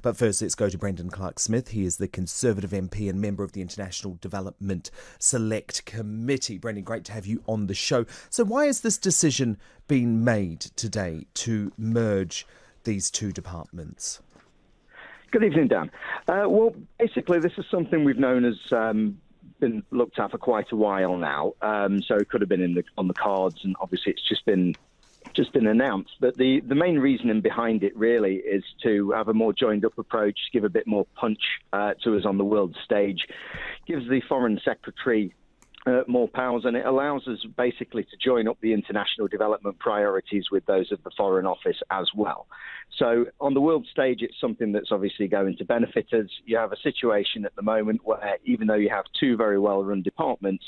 But first, let's go to Brendan Clarke-Smith. He is the Conservative MP and member of the International Development Select Committee. Brendan, great to have you on the show. So why has this decision been made today to merge these two departments? Good evening, Dan. Well, basically, this is something we've known as been looked at for quite a while now. So it could have been on the cards, and obviously it's just been announced. But the main reasoning behind it really is to have a more joined-up approach, give a bit more punch to us on the world stage, gives the Foreign Secretary more powers, and it allows us basically to join up the international development priorities with those of the Foreign Office as well. So on the world stage, it's something that's obviously going to benefit us. You have a situation at the moment where even though you have two very well-run departments,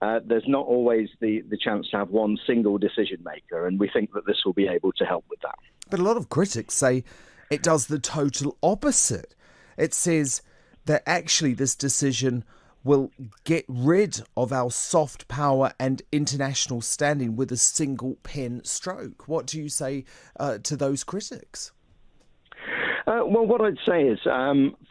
there's not always the chance to have one single decision maker, and we think that this will be able to help with that. But a lot of critics say it does the total opposite. It says that actually this decision will get rid of our soft power and international standing with a single pen stroke. What do you say to those critics? Well, what I'd say is,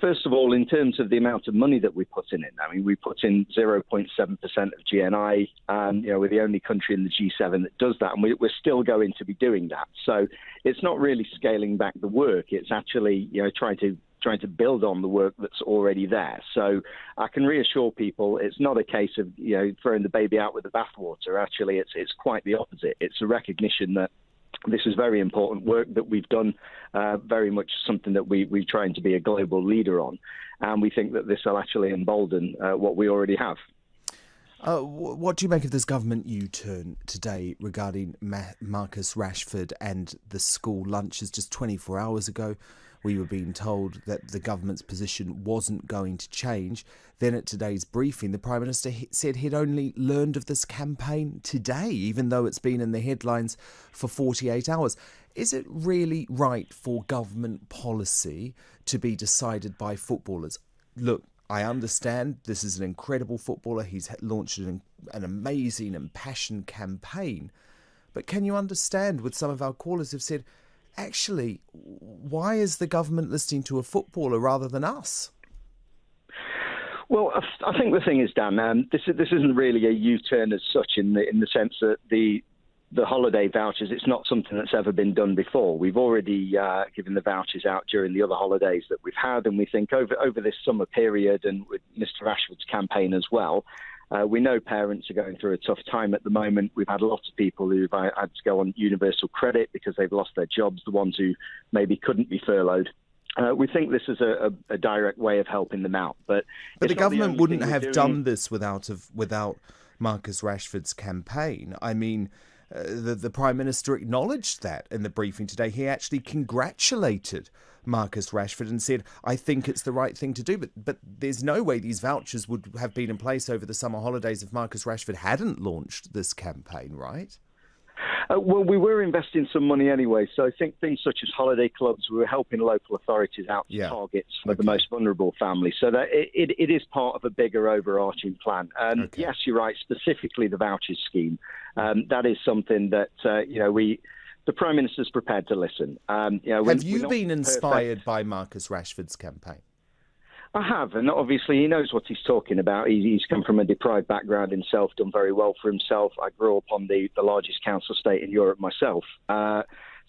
first of all, in terms of the amount of money that we put in, I mean, we put in 0.7% of GNI. We're the only country in the G7 that does that, and we're still going to be doing that. So it's not really scaling back the work. It's actually, trying to build on the work that's already there. So I can reassure people it's not a case of throwing the baby out with the bathwater. Actually, it's quite the opposite. It's a recognition that this is very important work that we've done, very much something that we're trying to be a global leader on. And we think that this will actually embolden what we already have. What do you make of this government U-turn today regarding Marcus Rashford and the school lunches? Just 24 hours ago, we were being told that the government's position wasn't going to change. Then at today's briefing, the Prime Minister said he'd only learned of this campaign today, even though it's been in the headlines for 48 hours. Is it really right for government policy to be decided by footballers? Look, I understand this is an incredible footballer. He's launched an amazing and passionate campaign. But can you understand what some of our callers have said, actually, why is the government listening to a footballer rather than us? Well, I think the thing is, Dan, this isn't really a U-turn as such in the sense that the holiday vouchers, it's not something that's ever been done before. We've already given the vouchers out during the other holidays that we've had, and we think over this summer period and with Mr. Rashford's campaign as well, we know parents are going through a tough time at the moment. We've had lots of people who've had to go on universal credit because they've lost their jobs, the ones who maybe couldn't be furloughed. We think this is a direct way of helping them out. But the government wouldn't have done this without Marcus Rashford's campaign. I mean, the Prime Minister acknowledged that in the briefing today. He actually congratulated Marcus Rashford and said, I think it's the right thing to do. But there's no way these vouchers would have been in place over the summer holidays if Marcus Rashford hadn't launched this campaign, right? Well, we were investing some money anyway, so I think things such as holiday clubs, we were helping local authorities out to target some of the most vulnerable families. So that it is part of a bigger overarching plan. And yes, you're right, specifically the vouchers scheme. That is something that, the Prime Minister's prepared to listen. Have you been inspired by Marcus Rashford's campaign? I have, and obviously he knows what he's talking about. He's come from a deprived background himself, done very well for himself. I grew up on the largest council estate in Europe myself.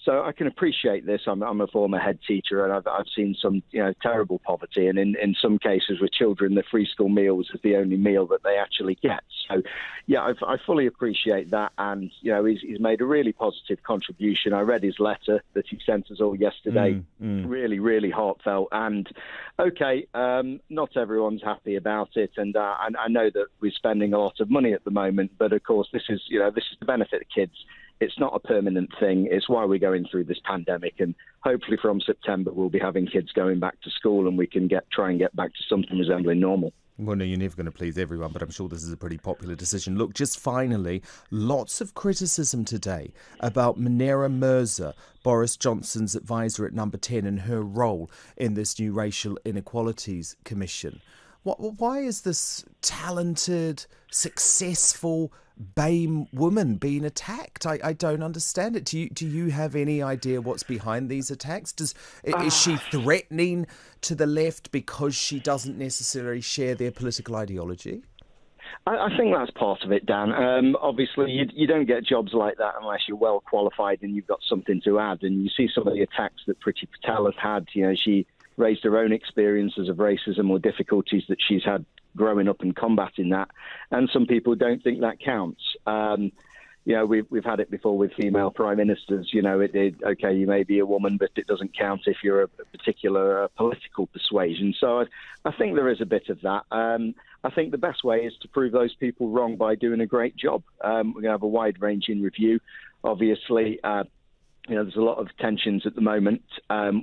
So I can appreciate this. I'm a former head teacher, and I've seen some terrible poverty, and in some cases with children, the free school meals is the only meal that they actually get. So, yeah, I fully appreciate that, and he's made a really positive contribution. I read his letter that he sent us all yesterday, really, really heartfelt. And not everyone's happy about it, and I know that we're spending a lot of money at the moment, but of course this is the benefit of kids. It's not a permanent thing. It's why we're going through this pandemic, and hopefully from September we'll be having kids going back to school and we can try and get back to something resembling normal. Well, no, you're never going to please everyone, but I'm sure this is a pretty popular decision. Look, just finally, lots of criticism today about Munira Mirza, Boris Johnson's advisor at Number 10, and her role in this new Racial Inequalities Commission. Why is this talented, successful BAME woman being attacked? I don't understand it. Do you have any idea what's behind these attacks? Is she threatening to the left because she doesn't necessarily share their political ideology? I think that's part of it, Dan. Obviously, you don't get jobs like that unless you're well qualified and you've got something to add. And you see some of the attacks that Priti Patel has had. You know, she raised her own experiences of racism or difficulties that she's had growing up and combating that. And some people don't think that counts. You know, we've had it before with female prime ministers. You know, okay, you may be a woman, but it doesn't count if you're a particular political persuasion. So I think there is a bit of that. I think the best way is to prove those people wrong by doing a great job. We're going to have a wide-ranging review. Obviously, you know, there's a lot of tensions at the moment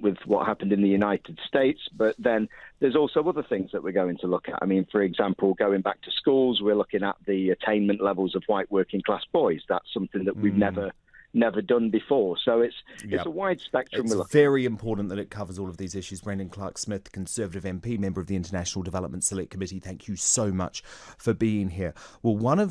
with what happened in the United States, but then there's also other things that we're going to look at. I mean, for example, going back to schools, we're looking at the attainment levels of white working-class boys. That's something that we've never done before. So it's a wide spectrum. It's very important that it covers all of these issues. Brendan Clarke-Smith, Conservative MP, member of the International Development Select Committee, thank you so much for being here. Well, one of